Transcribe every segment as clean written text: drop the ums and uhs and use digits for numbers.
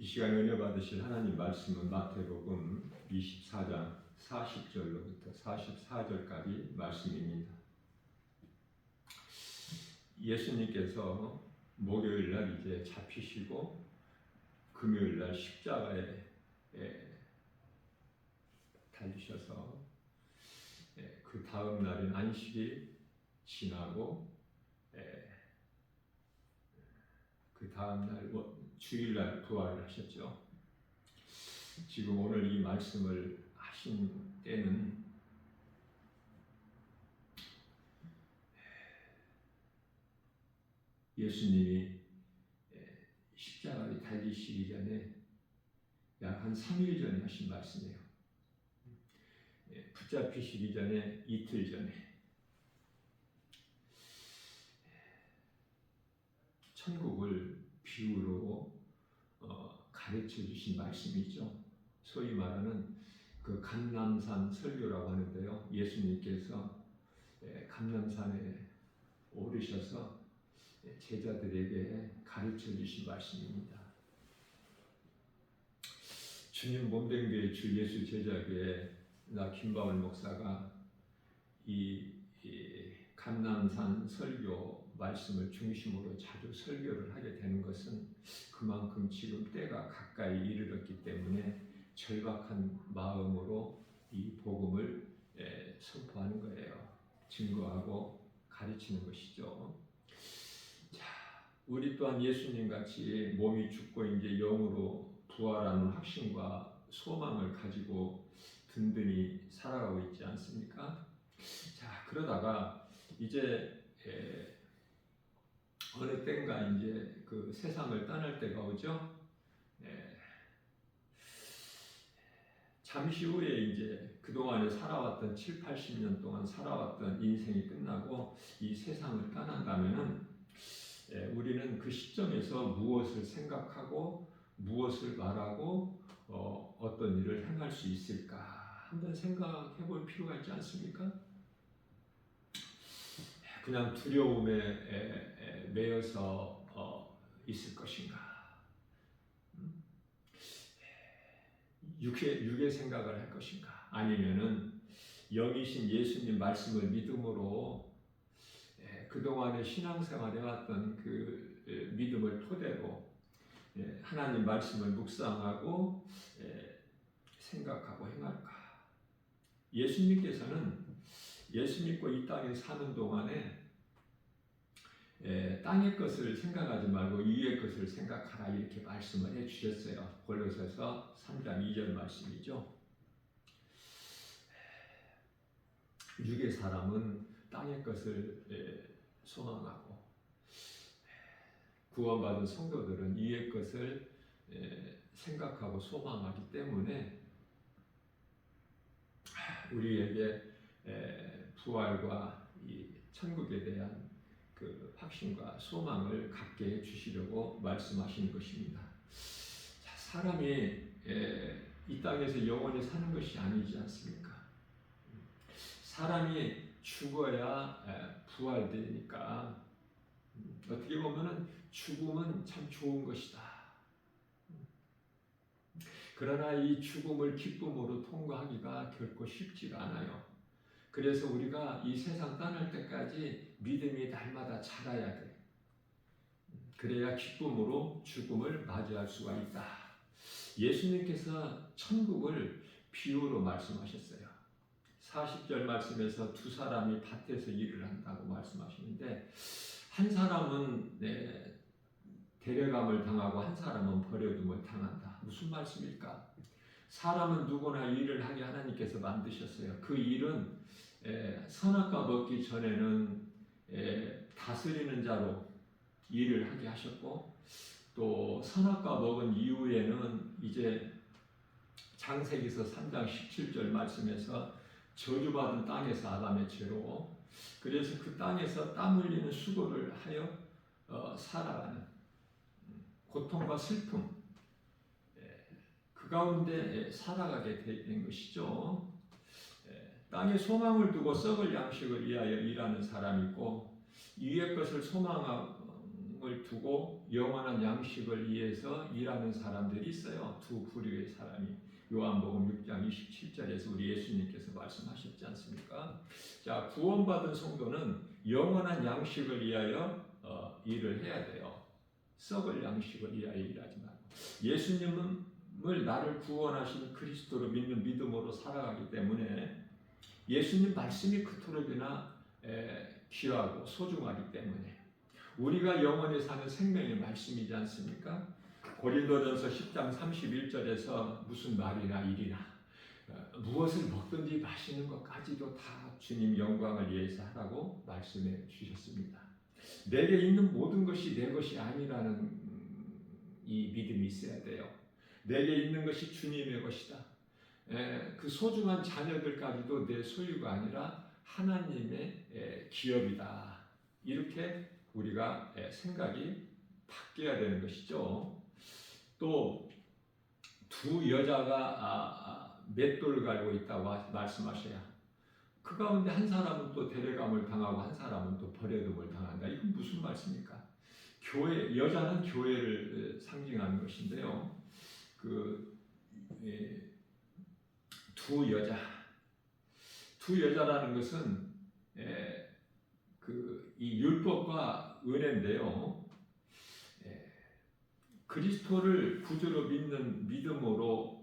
시간 은혜 받으실 하나님 말씀은 마태복음 24장 40절로부터 44절까지 말씀입니다. 예수님께서 목요일 날 이제 잡히시고 금요일 날 십자가에 달리셔서 그 다음 날인 안식이 지나고 그 다음 날 주일날 부활을 하셨죠. 지금 오늘 이 말씀을 하신 때는 예수님이 십자가에 달리시기 전에 약 한 3일 전에 하신 말씀이에요. 붙잡히시기 전에 이틀 전에 천국을 비유로 가르쳐 주신 말씀이죠. 소위 말하는 그 감람산 설교라고 하는데요. 예수님께서 감람산에 오르셔서 제자들에게 가르쳐 주신 말씀입니다. 주님 몸된 교회 주 예수 제자교회 나 김바울 목사가 이 감람산 설교 말씀을 중심으로 자주 설교를 하게 되는 것은 그만큼 지금 때가 가까이 이르렀기 때문에 절박한 마음으로 이 복음을 선포하는 거예요. 증거하고 가르치는 것이죠. 자, 우리 또한 예수님 같이 몸이 죽고 이제 영으로 부활하는 확신과 소망을 가지고 든든히 살아가고 있지 않습니까? 자, 그러다가 이제 어느 때인가 이제 그 세상을 떠날 때가 오죠. 잠시 후에 이제 그동안에 살아왔던 7, 80년 동안 살아왔던 인생이 끝나고 이 세상을 떠난다면은 우리는 그 시점에서 무엇을 생각하고 무엇을 말하고 어떤 일을 행할 수 있을까 한번 생각해 볼 필요가 있지 않습니까? 그냥 두려움에 매여서 있을 것인가? 육의 생각을 할 것인가? 아니면은 영이신 예수님 말씀을 믿음으로 그동안의 신앙생활 해왔던 그 믿음을 토대로 하나님 말씀을 묵상하고 생각하고 행할까? 예수님께서는 예수 믿고 이 땅에 사는 동안에 땅의 것을 생각하지 말고 위의 것을 생각하라 이렇게 말씀을 해주셨어요. 골로새서 3장 2절 말씀이죠. 육의 사람은 땅의 것을 소망하고 구원받은 성도들은 위의 것을 생각하고 소망하기 때문에 우리에게 부활과 이 천국에 대한 그 확신과 소망을 갖게 해 주시려고 말씀하시는 것입니다. 자, 사람이 이 땅에서 영원히 사는 것이 아니지 않습니까? 사람이 죽어야 부활되니까 어떻게 보면은 죽음은 참 좋은 것이다. 그러나 이 죽음을 기쁨으로 통과하기가 결코 쉽지가 않아요. 그래서 우리가 이 세상 떠날 때까지 믿음이 날마다 자라야 돼. 그래야 기쁨으로 죽음을 맞이할 수가 있다. 예수님께서 천국을 비유로 말씀하셨어요. 40절 말씀에서 두 사람이 밭에서 일을 한다고 말씀하시는데 한 사람은 데려감을 당하고 한 사람은 버려둠을 당한다. 무슨 말씀일까? 사람은 누구나 일을 하게 하나님께서 만드셨어요. 그 일은 선악과 먹기 전에는 다스리는 자로 일을 하게 하셨고 또 선악과 먹은 이후에는 이제 창세기서 3장 17절 말씀에서 저주받은 땅에서 아담의 죄로 그래서 그 땅에서 땀 흘리는 수고를 하여 살아가는 고통과 슬픔 그 가운데 살아가게 된 것이죠. 땅에 소망을 두고 썩을 양식을 위하여 일하는 사람이 있고 위의 것을 소망하고 세상을 두고 영원한 양식을 위해서 일하는 사람들이 있어요. 두 부류의 사람이. 요한복음 6장 27절에서 우리 예수님께서 말씀하셨지 않습니까? 자, 구원받은 성도는 영원한 양식을 위하여 일을 해야 돼요. 썩을 양식을 위하여 일하지 말고. 예수님을 나를 구원하신 그리스도로 믿는 믿음으로 살아가기 때문에 예수님 말씀이 그토록이나 귀하고 소중하기 때문에 우리가 영원히 사는 생명의 말씀이지 않습니까? 고린도전서 10장 31절에서 무슨 말이나 일이나 무엇을 먹든지 마시는 것까지도 다 주님 영광을 위해서 하라고 말씀해 주셨습니다. 내게 있는 모든 것이 내 것이 아니라는 이 믿음이 있어야 돼요. 내게 있는 것이 주님의 것이다. 그 소중한 자녀들까지도 내 소유가 아니라 하나님의 기업이다. 이렇게 우리가 생각이 바뀌어야 되는 것이죠. 또 두 여자가 맷돌을 갈고 있다고 말씀하셔야 그 가운데 한 사람은 또 데려감을 당하고 한 사람은 또 버려둠을 당한다. 이건 무슨 말씀입니까? 교회, 여자는 교회를 상징하는 것인데요. 두 여자라는 것은 이 율법과 은혜인데요. 그리스도를 구주로 믿는 믿음으로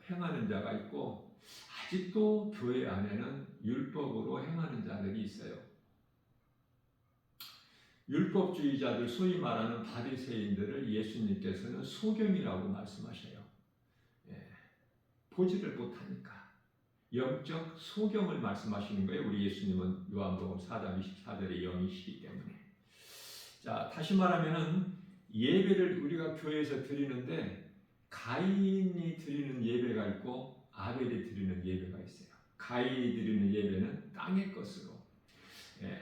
행하는 자가 있고 아직도 교회 안에는 율법으로 행하는 자들이 있어요. 율법주의자들, 소위 말하는 바리새인들을 예수님께서는 소경이라고 말씀하셔요. 보지를 못하니까 영적 소경을 말씀하시는 거예요. 우리 예수님은 요한복음 4장 24절에 영이시기 때문에. 자, 다시 말하면은 예배를 우리가 교회에서 드리는데 가인이 드리는 예배가 있고 아벨이 드리는 예배가 있어요. 가인이 드리는 예배는 땅의 것으로,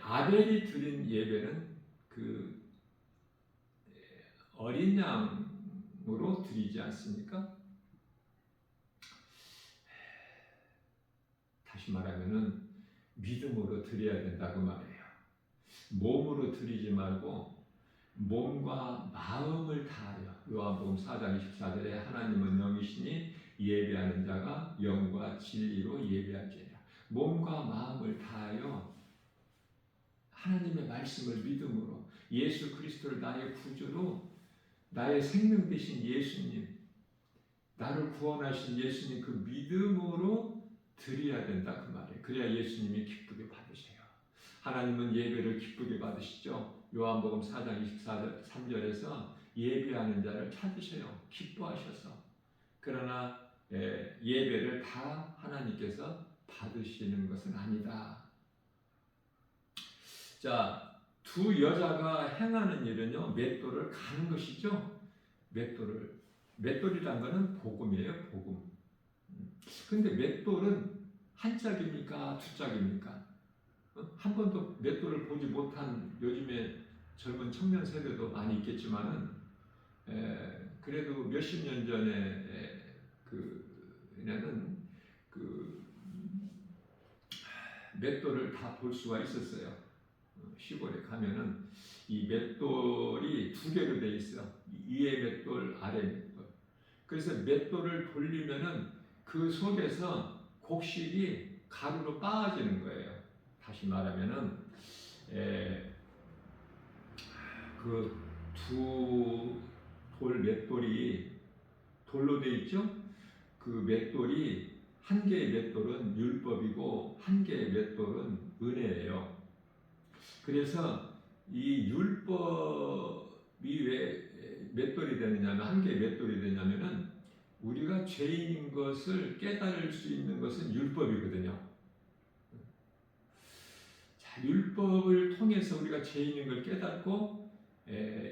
아벨이 드린 예배는 어린 양으로 드리지 않습니까? 다시 말하면은 믿음으로 드려야 된다고 말해요. 몸으로 드리지 말고 몸과 마음을 다하여. 요한복음 4장 24절에 하나님은 영이시니 예배하는 자가 영과 진리로 예배할지니라. 몸과 마음을 다하여 하나님의 말씀을 믿음으로, 예수 그리스도를 나의 구주로, 나의 생명 되신 예수님, 나를 구원하신 예수님 그 믿음으로 드려야 된다 그 말이에요. 그래야 예수님이 기쁘게 받으세요. 하나님은 예배를 기쁘게 받으시죠. 요한복음 4장 23절에서 예배하는 자를 찾으셔요. 기뻐하셔서. 그러나 예배를 다 하나님께서 받으시는 것은 아니다. 자, 두 여자가 행하는 일은요, 맷돌을 가는 것이죠. 맷돌이란 것은 복음이에요, 복음. 근데 맷돌은 한 짝입니까? 두 짝입니까? 한 번도 맷돌을 보지 못한 요즘에 젊은 청년 세대도 많이 있겠지만은, 그래도 몇십 년 전에 그는 맷돌을 다 볼 수가 있었어요. 시골에 가면은 이 맷돌이 두 개로 돼 있어. 위에 맷돌, 아래 맷돌. 그래서 맷돌을 돌리면은 그 속에서 곡식이 가루로 빻아지는 거예요. 다시 말하면은 그 두 돌 맷돌이 돌로 돼 있죠. 그 맷돌이 한 개의 맷돌은 율법이고 한 개의 맷돌은 은혜예요. 그래서 이 율법이 왜 맷돌이 되느냐면, 한 개의 맷돌이 되냐면은 우리가 죄인인 것을 깨달을 수 있는 것은 율법이거든요. 자, 율법을 통해서 우리가 죄인인 걸 깨닫고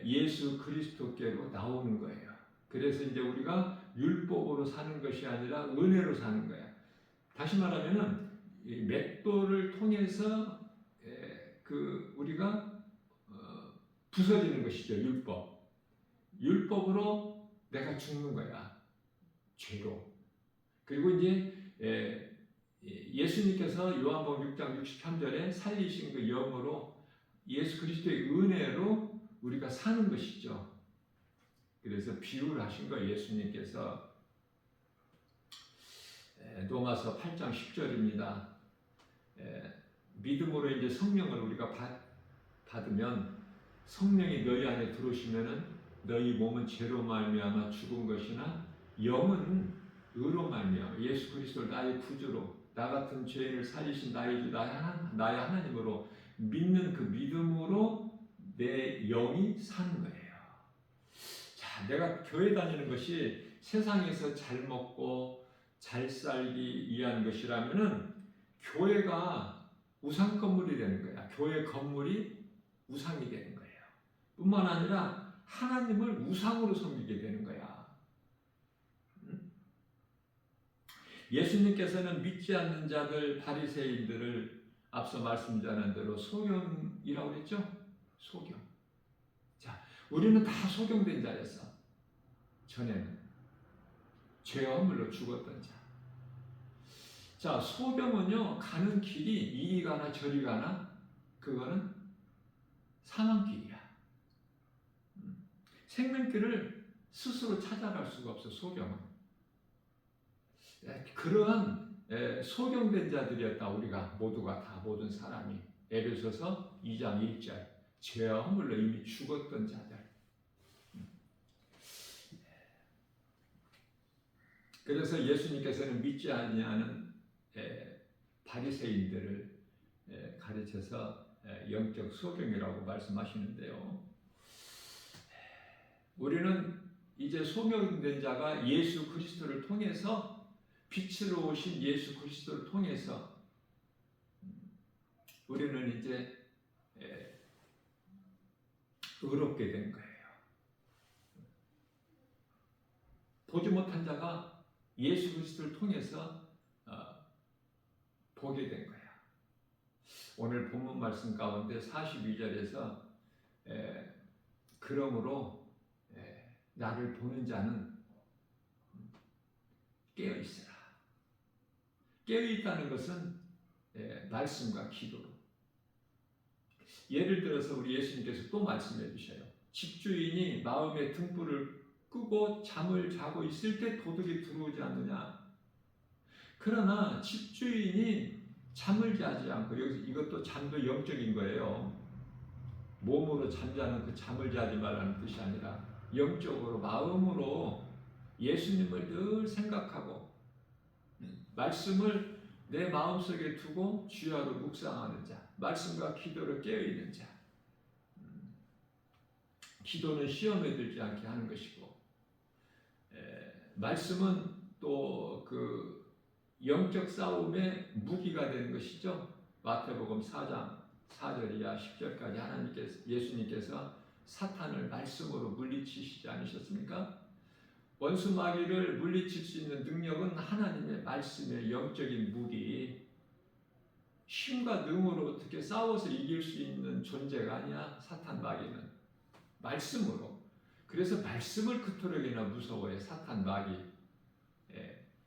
예수 그리스도께로 나오는 거예요. 그래서 이제 우리가 율법으로 사는 것이 아니라 은혜로 사는 거예요. 다시 말하면은 이 맷돌을 통해서 우리가 부서지는 것이죠. 율법으로 내가 죽는 거야. 죄로. 그리고 이제 예수님께서 요한복음 6장 63절에 살리신 그 영으로, 예수 그리스도의 은혜로 우리가 사는 것이죠. 그래서 비유를 하신 거예요. 예수님께서 로마서 8장 10절입니다. 믿음으로 이제 성령을 우리가 받으면 성령이 너희 안에 들어오시면은 너희 몸은 죄로 말미암아 죽은 것이나 영은 의로 말미암아 예수 그리스도를 나의 구주로 나 같은 죄인을 살리신 나의 주 나의 하나님으로 믿는 그 믿음으로 내 영이 사는 거예요. 자, 내가 교회 다니는 것이 세상에서 잘 먹고 잘 살기 위한 것이라면은 교회가 우상 건물이 되는 거야. 교회 건물이 우상이 되는 거예요. 뿐만 아니라 하나님을 우상으로 섬기게 되는 거야. 예수님께서는 믿지 않는 자들 바리새인들을 앞서 말씀드린 대로 소경이라고 했죠? 소경. 자, 우리는 다 소경된 자였어. 전에는 죄와 허물로 죽었던 자. 자, 소경은요 가는 길이 이리 가나 저리 가나 그거는 사망길이야. 생명길을 스스로 찾아갈 수가 없어. 소경은. 그러한 소경된 자들이었다. 우리가 모두가 다 모든 사람이. 에베소서 2장 1절 죄와 허물로 이미 죽었던 자들. 그래서 예수님께서는 믿지 아니하는 바리새인들을 가르쳐서 영적 소경이라고 말씀하시는데요. 우리는 이제 소경된 자가 예수 그리스도를 통해서 빛으로 오신 예수 그리스도를 통해서 우리는 이제 의롭게 된 거예요. 보지 못한 자가 예수 그리스도를 통해서 보게 된 거야. 오늘 본문 말씀 가운데 42절에서 그러므로 나를 보는 자는 깨어있으라. 깨어있다는 것은 말씀과 기도로. 예를 들어서 우리 예수님께서 또 말씀해 주셔요. 집주인이 마음의 등불을 끄고 잠을 자고 있을 때 도둑이 들어오지 않느냐. 그러나 집주인이 잠을 자지 않고, 여기서 이것도 잠도 영적인 거예요. 몸으로 잠자는 그 잠을 자지 말라는 뜻이 아니라 영적으로 마음으로 예수님을 늘 생각하고 말씀을 내 마음속에 두고 주야로 묵상하는 자, 말씀과 기도로 깨어있는 자. 기도는 시험에 들지 않게 하는 것이고, 말씀은 또 그 영적 싸움의 무기가 되는 것이죠. 마태복음 4장 4절 이하 10절까지 예수님께서 사탄을 말씀으로 물리치시지 않으셨습니까? 원수 마귀를 물리칠 수 있는 능력은 하나님의 말씀의 영적인 무기, 힘과 능으로 어떻게 싸워서 이길 수 있는 존재가 아니야. 사탄 마귀는 말씀으로. 그래서 말씀을 그토록이나 무서워해. 사탄 마귀,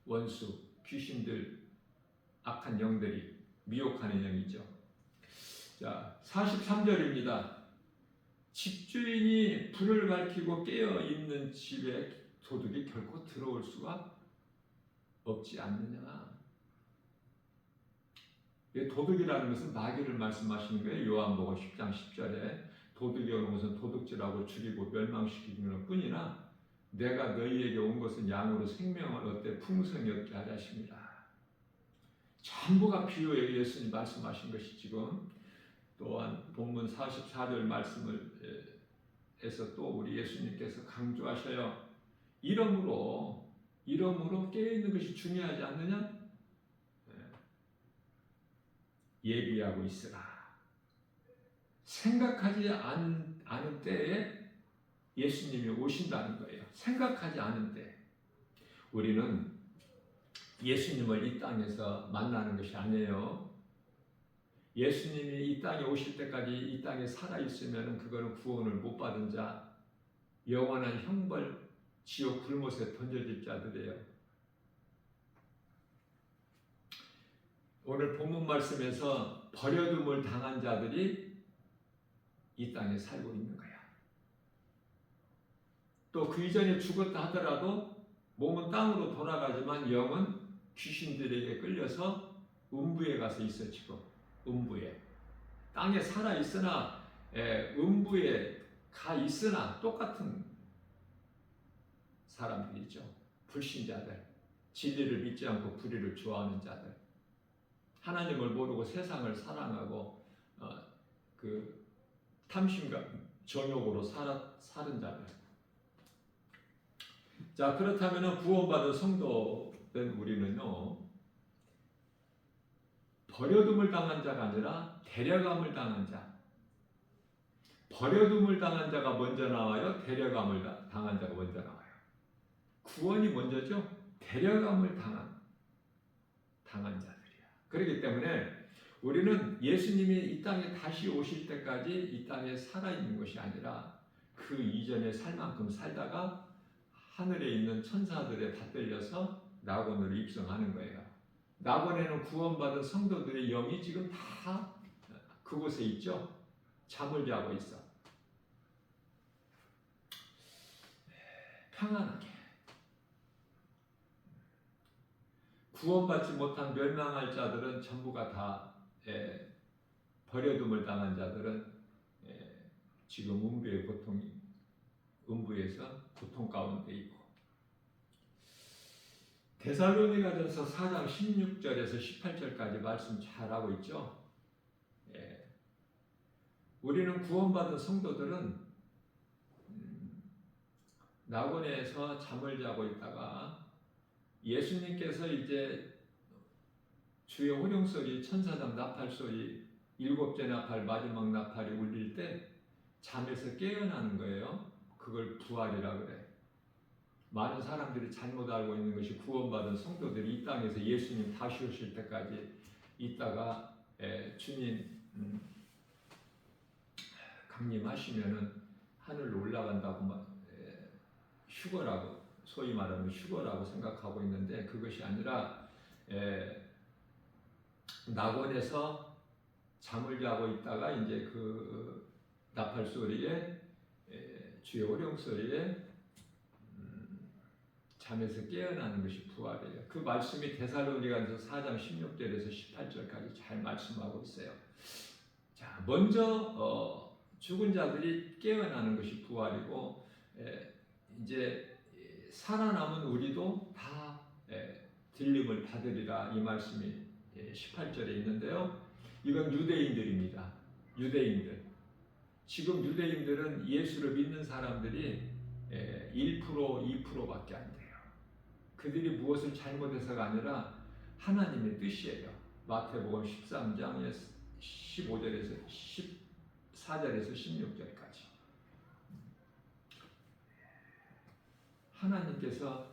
원수, 귀신들, 악한 영들이, 미혹하는 영이죠. 자, 43절입니다. 집주인이 불을 밝히고 깨어있는 집에 도둑이 결코 들어올 수가 없지 않느냐. 도둑이라는 것은 마귀를 말씀하시는 거예요. 요한복음 10장 10절에 도둑이 오는 것은 도둑질하고 죽이고 멸망시키는 것 뿐이나 내가 너희에게 온 것은 양으로 생명을 얻되 풍성히 얻게 하려 하십니다. 전부가 비유에 예수님 말씀하신 것이 지금 또한 본문 44절 말씀을 해서 또 우리 예수님께서 강조하셔요. 이러므로 깨어있는 것이 중요하지 않느냐? 예비하고 있으라. 생각하지 않은 때에 예수님이 오신다는 거예요. 생각하지 않은 때. 우리는 예수님을 이 땅에서 만나는 것이 아니에요. 예수님이 이 땅에 오실 때까지 이 땅에 살아있으면 그거는 구원을 못 받은 자, 영원한 형벌, 지옥 불못에 던져질 자들이에요. 오늘 본문 말씀에서 버려둠을 당한 자들이 이 땅에 살고 있는 거야. 또 그 이전에 죽었다 하더라도 몸은 땅으로 돌아가지만 영은 귀신들에게 끌려서 음부에 가서 있어지고, 음부에 땅에 살아 있으나 음부에 가 있으나 똑같은 사람들이죠. 불신자들, 진리를 믿지 않고 불의를 좋아하는 자들, 하나님을 모르고 세상을 사랑하고 그 탐심과 정욕으로 사는 자들. 자, 그렇다면 구원받은 성도된 우리는요, 버려둠을 당한 자가 아니라 데려감을 당한 자. 버려둠을 당한 자가 먼저 나와요? 데려감을 당한 자가 먼저 나와요? 구원이 먼저죠? 데려감을 당한 자들이야. 그렇기 때문에 우리는 예수님이 이 땅에 다시 오실 때까지 이 땅에 살아있는 것이 아니라 그 이전에 살 만큼 살다가 하늘에 있는 천사들에 받들려서 낙원으로 입성하는 거예요. 낙원에는 구원받은 성도들의 영이 지금 다 그곳에 있죠. 잠을 자고 있어. 평안하게. 구원받지 못한 멸망할 자들은 전부가 다 버려둠을 당한 자들은 지금 음부에서 고통 가운데 있고, 데살로니가전서 4장 16절에서 18절까지 말씀 잘하고 있죠. 우리는 구원받은 성도들은 낙원에서 잠을 자고 있다가 예수님께서 이제 주의 호령소리, 천사장 나팔소리, 7째 나팔, 마지막 나팔이 울릴 때 잠에서 깨어나는 거예요. 그걸 부활이라 그래. 많은 사람들이 잘못 알고 있는 것이 구원받은 성도들이 이 땅에서 예수님 다시 오실 때까지 있다가 주님 강림하시면은 하늘로 올라간다고 휴거라고, 소위 말하는 휴거라고 생각하고 있는데, 그것이 아니라 낙원에서 잠을 자고 있다가 이제 그 나팔 소리에 주의 호령 소리에 잠에서 깨어나는 것이 부활이에요. 그 말씀이 데살로니가서 4장 16절에서 18절까지 잘 말씀하고 있어요. 자, 먼저 죽은 자들이 깨어나는 것이 부활이고, 이제 살아남은 우리도 다 들림을 받으리라, 이 말씀이 18절에 있는데요. 이건 유대인들입니다. 유대인들. 지금 유대인들은 예수를 믿는 사람들이 1%, 2%밖에 안 돼요. 그들이 무엇을 잘못해서가 아니라 하나님의 뜻이에요. 마태복음 13장 15절에서 14절에서 16절까지. 하나님께서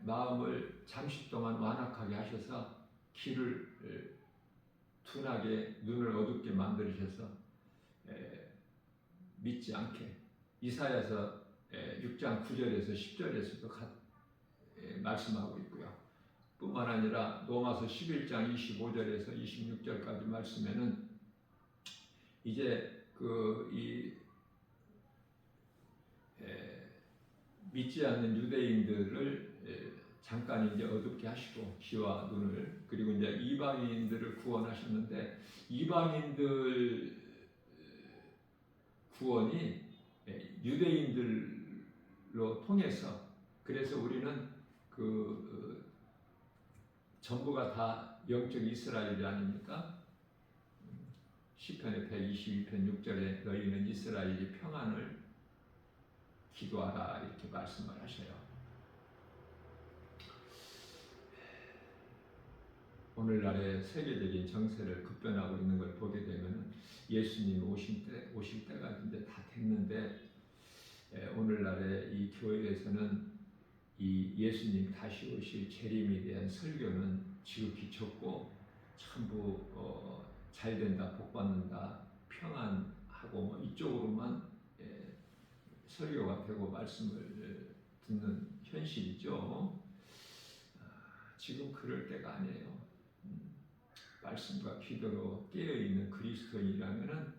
마음을 잠시 동안 완악하게 하셔서 길을 둔하게, 눈을 어둡게 만드셔서 믿지 않게, 이사야서 6장 9절에서 10절에서도 말씀하고 있고요. 뿐만 아니라 로마서 11장 25절에서 26절까지 말씀에는 이제 믿지 않는 유대인들을 잠깐 이제 어둡게 하시고, 귀와 눈을, 그리고 이제 이방인들을 구원하셨는데, 이방인들 구원이 유대인들로 통해서, 그래서 우리는 전부가 다 영적 이스라엘이 아닙니까? 시편의 122편 6절에 너희는 이스라엘이 평안을 기도하라, 이렇게 말씀을 하셔요. 오늘날의 세계적인 정세를 급변하고 있는 걸 보게 되면 예수님 오실 때가 이제 다 됐는데, 오늘날의 이 교회에서는 이 예수님 다시 오실 재림에 대한 설교는 지극히 적고, 전부 잘 된다, 복 받는다, 평안하고 이쪽으로만 설교가 되고 말씀을 듣는 현실이죠. 지금 그럴 때가 아니에요. 말씀과 기도로 깨어있는 그리스도인이라면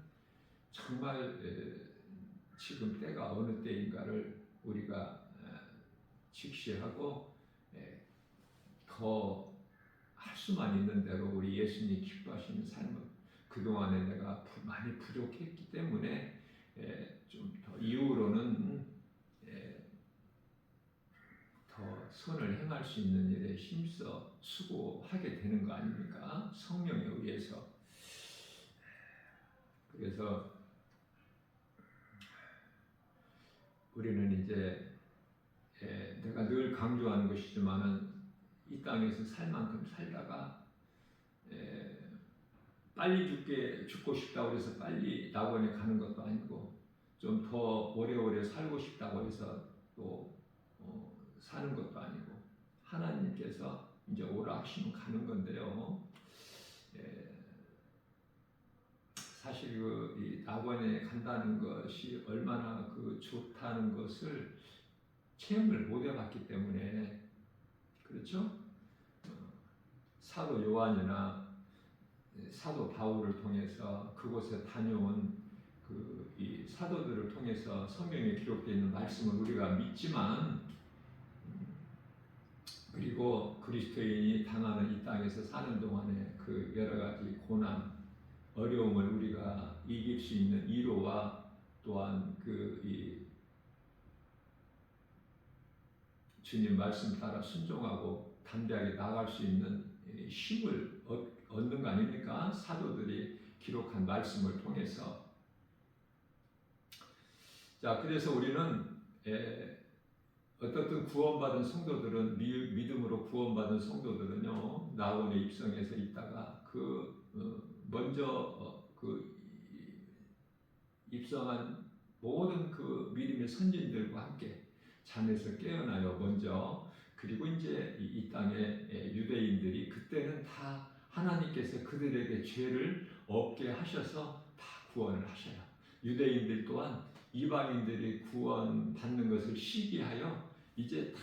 정말 지금 때가 어느 때인가를 우리가 직시하고 더 할 수만 있는 대로 우리 예수님 기뻐하시는 삶을 그동안에 내가 많이 부족했기 때문에 좀 더 이후로는 더 선을 행할 수 있는 일에 힘써 수고하게 되는 거 아닙니까? 성령에 의해서. 그래서 우리는 이제 내가 늘 강조하는 것이지만은 이 땅에서 살 만큼 살다가 빨리 죽고 싶다고 해서 빨리 낙원에 가는 것도 아니고 좀 더 오래오래 살고 싶다고 해서 또 사는 것도 아니고 하나님께서 이제 오라 하시면 가는 건데요. 사실 이 낙원에 간다는 것이 얼마나 좋다는 것을 체험을 못 해봤기 때문에 그렇죠? 사도 요한이나 사도 바울을 통해서 그곳에 다녀온 이 사도들을 통해서 성경에 기록되어 있는 말씀을 우리가 믿지만 그리고 그리스도인이 당하는 이 땅에서 사는 동안에 그 여러 가지 고난, 어려움을 우리가 이길 수 있는 위로와 또한 이 주님 말씀 따라 순종하고 담대하게 나아갈 수 있는 힘을 얻는 거 아닙니까? 사도들이 기록한 말씀을 통해서. 자, 그래서 우리는 어떻든 구원받은 성도들은 믿음으로 구원받은 성도들은요 낙원에 입성해서 있다가 먼저 입성한 모든 믿음의 선진들과 함께 잠에서 깨어나요 먼저. 그리고 이제 이 땅의 유대인들이 그때는 다 하나님께서 그들에게 죄를 없게 하셔서 다 구원을 하셔요. 유대인들 또한 이방인들이 구원받는 것을 시기하여 이제 다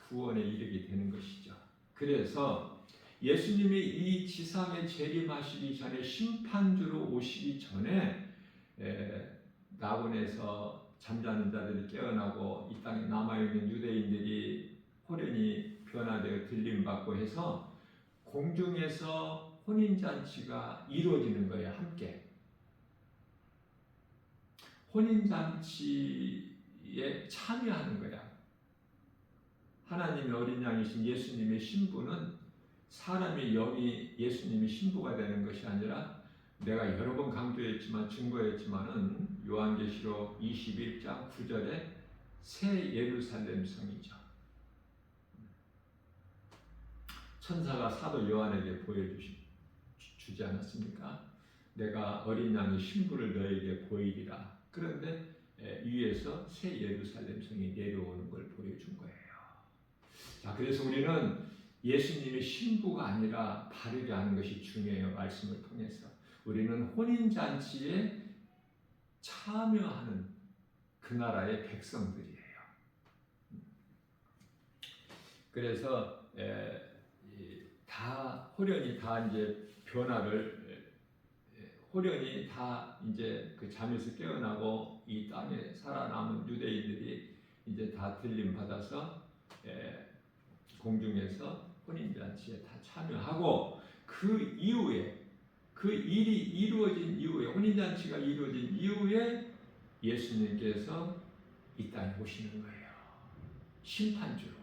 구원에 이르게 되는 것이죠. 그래서 예수님이 이 지상에 재림하시기 전에 심판주로 오시기 전에 낙원에서 잠자는 자들이 깨어나고 이 땅에 남아있는 유대인들이 호련히 변화되어 들림받고 해서 공중에서 혼인잔치가 이루어지는 거예요. 함께 혼인잔치에 참여하는 거야. 하나님의 어린 양이신 예수님의 신부는 사람의 영이 예수님의 신부가 되는 것이 아니라 내가 여러 번 강조했지만 증거했지만은 요한계시록 21장 9절에 새 예루살렘 성이죠. 천사가 사도 요한에게 보여주지 않았습니까? 내가 어린 양의 신부를 너에게 보이리라. 그런데 위에서 새 예루살렘 성이 내려오는 걸 보여준 거예요. 자, 그래서 우리는 예수님의 신부가 아니라 바르게 하는 것이 중요해요. 말씀을 통해서. 우리는 혼인잔치에 참여하는 그 나라의 백성들이에요. 그래서 호련히 다 이제 호련히 다 이제 그 잠에서 깨어나고 이 땅에 살아남은 유대인들이 이제 다 들림 받아서 공중에서 혼인잔치에 다 참여하고 그 이후에 그 일이 이루어진 이후에 혼인잔치가 이루어진 이후에 예수님께서 이 땅에 오시는 거예요. 심판주로.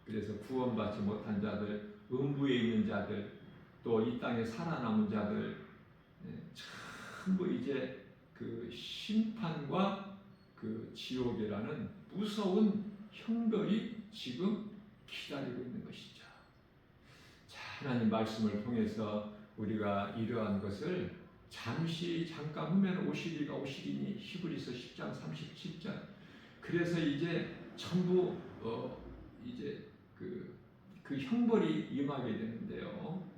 그래서 구원받지 못한 자들, 음부에 있는 자들, 또 이 땅에 살아남은 자들 전부 이제 그 심판과 그 지옥이라는 무서운 형벌이 지금 기다리고 있는 것이죠. 자, 하나님 말씀을 통해서 우리가 이러한 것을 잠깐 후면 오시리가 오시리니 히브리서 10장 37절. 그래서 이제 전부 이제 그 형벌이 임하게 되는데요.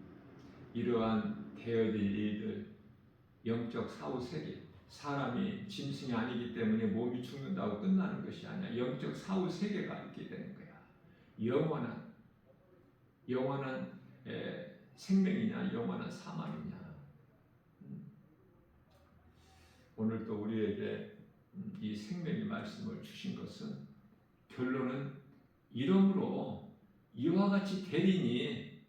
이러한 되어질 일들, 영적 사후 세계, 사람이 짐승이 아니기 때문에 몸이 죽는다고 끝나는 것이 아니라 영적 사후 세계가 있게 되는 거야. 영원한 생명이냐, 영원한 사망이냐. 오늘 또 우리에게 이 생명의 말씀을 주신 것은 결론은 이러므로 이와 같이 되리니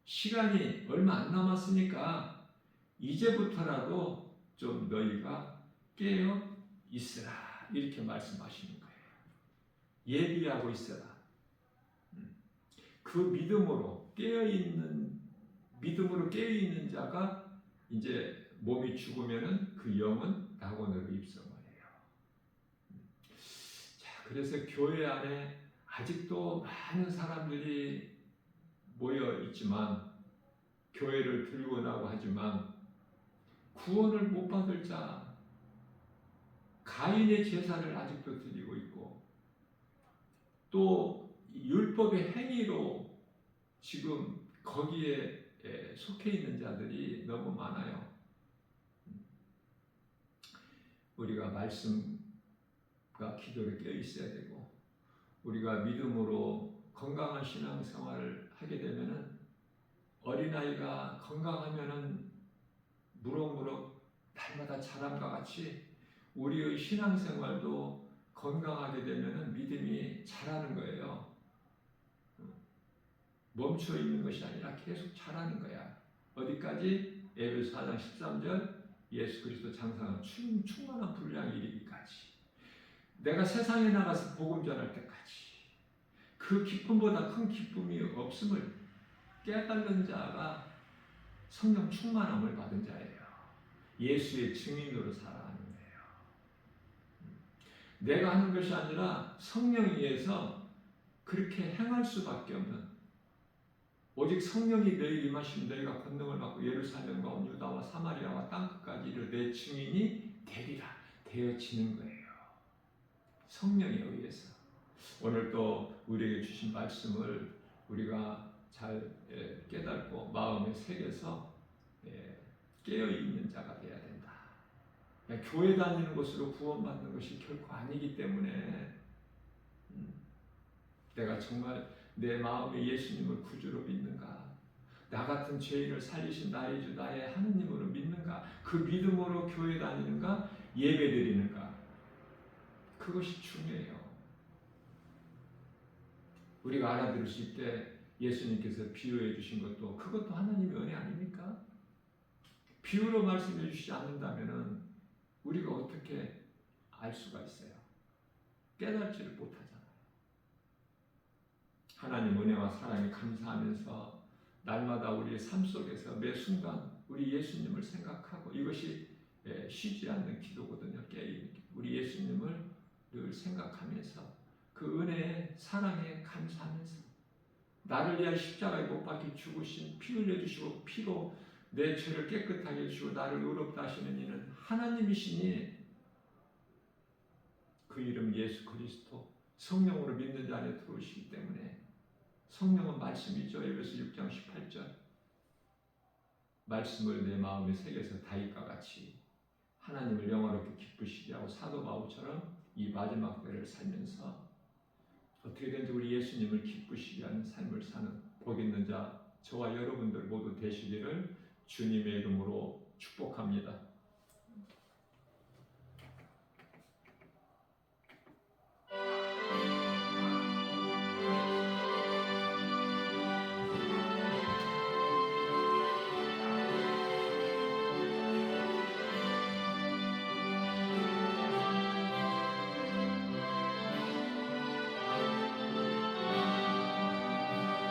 시간이 얼마 안 남았으니까 이제부터라도 좀 너희가 깨어 있으라 이렇게 말씀하시는 거예요. 예비하고 있어라. 그 믿음으로 깨어 있는 자가 이제 몸이 죽으면은 그 영은 낙원으로 입성을 해요. 자, 그래서 교회 안에 아직도 많은 사람들이 모여 있지만 교회를 들고 나고 하지만 구원을 못 받을 자, 가인의 제사를 아직도 드리고 있고 또 율법의 행위로 지금 거기에 속해 있는 자들이 너무 많아요. 우리가 말씀과 기도를 깨어 있어야 되고 우리가 믿음으로 건강한 신앙생활을 하게 되면은 어린아이가 건강하면은 무럭무럭 날마다 자람과 같이 우리의 신앙생활도 건강하게 되면은 믿음이 자라는 거예요. 멈춰 있는 것이 아니라 계속 자라는 거야. 어디까지? 에베소 4장 13절 예수 그리스도 장사한 충만한 분량이 이르기까지. 내가 세상에 나가서 복음 전할 때까지. 그 기쁨보다 큰 기쁨이 없음을 깨달은 자가 성령 충만함을 받은 자예요. 예수의 증인으로 살아가는 거예요. 내가 하는 것이 아니라 성령에 의해서 그렇게 행할 수밖에 없는, 오직 성령이 너희 임하시면 너희가 권능을 받고 예루살렘과 온 유다와 사마리아와 땅끝까지 이르러 내 증인이 되리라 되어지는 거예요. 성령에 의해서. 오늘 또 우리에게 주신 말씀을 우리가 잘 깨닫고 마음에 새겨서 깨어있는 자가 되어야 된다. 교회 다니는 것으로 구원받는 것이 결코 아니기 때문에 내가 정말 내 마음에 예수님을 구주로 믿는가? 나 같은 죄인을 살리신 나의 주 나의 하느님으로 믿는가? 그 믿음으로 교회 다니는가? 예배 드리는가? 그것이 중요해요. 우리가 알아들을 수 있게 예수님께서 비유해 주신 것도 그것도 하나님의 은혜 아닙니까? 비유로 말씀해 주시지 않는다면 우리가 어떻게 알 수가 있어요? 깨닫지를 못하잖아요. 하나님 은혜와 사랑에 감사하면서 날마다 우리의 삶 속에서 매 순간 우리 예수님을 생각하고, 이것이 쉬지 않는 기도거든요. 우리 예수님을 늘 생각하면서 그 은혜에 사랑에 감사하면서 나를 위하여 십자가에 못 박혀 죽으신 피 흘려주시고 피로 내 죄를 깨끗하게 해주시고 나를 의롭다 하시는 이는 하나님이시니 그 이름 예수 그리스도 성령으로 믿는 자 안에 들어오시기 때문에, 성령은 말씀이죠. 에베소 6장 18절 말씀을 내 마음에 새겨서 다윗과 같이 하나님을 영화롭게 기쁘시게 하고 사도 바울처럼 이 마지막 때를 살면서 어떻게든지 우리 예수님을 기쁘시게 하는 삶을 사는 복 있는 자 저와 여러분들 모두 되시기를 주님의 이름으로 축복합니다.